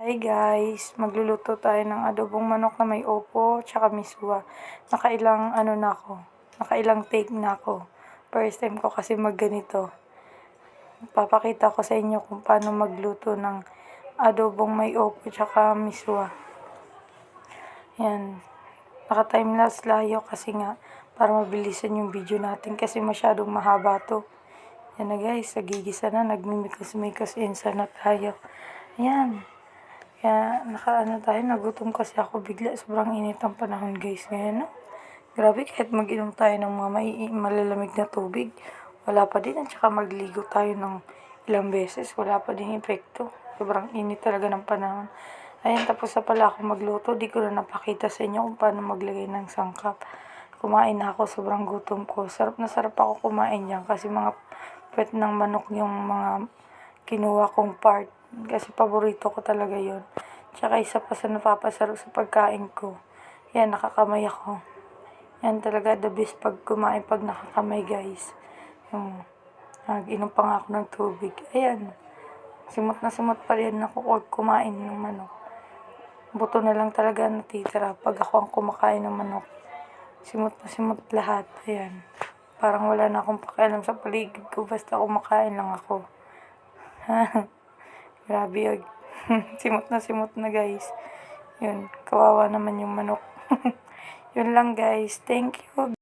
Hi guys, magluluto tayo ng adobong manok na may opo tsaka miswa. Nakailang take na ako. First time ko kasi magganito. Papakita ko sa inyo kung paano magluto ng adobong may opo tsaka miswa. Yan, naka-timelapse layo kasi nga para mabilisan yung video natin kasi masyadong mahaba to. Yan na guys, nagigisa na, nagmimikos-mikos insa na tayo. Yan. Kaya nagutom kasi ako bigla. Sobrang init ang panahon guys ngayon, no? Grabe, kahit mag-inom tayo ng mga malalamig na tubig, wala pa din. At saka magligo tayo ng ilang beses, wala pa din epekto. Sobrang init talaga ng panahon. Ayan, tapos na pala ako magluto. Di ko na napakita sa inyo kung paano maglagay ng sangkap. Kumain na ako, sobrang gutom ko. Sarap na sarap ako kumain yan kasi mga puwet ng manok yung mga kinuha kong part. Kasi paborito ko talaga yon. Tsaka isa pa sa napapasarap sa pagkain ko. Yan, nakakamay ako. Yan talaga the best pag kumain pag nakakamay guys. Nag-inom pa nga ako ng tubig. Ayan. Simot na simot pa rin ako pag kumain ng manok. Buto na lang talaga natitira pag ako ang kumakain ng manok. Simot na simot lahat. Ayan. Parang wala na akong pakialam sa paligid ko. Basta kumakain lang ako. Grabe yun. Simot na guys. Yun, kawawa naman yung manok. Yun lang guys. Thank you.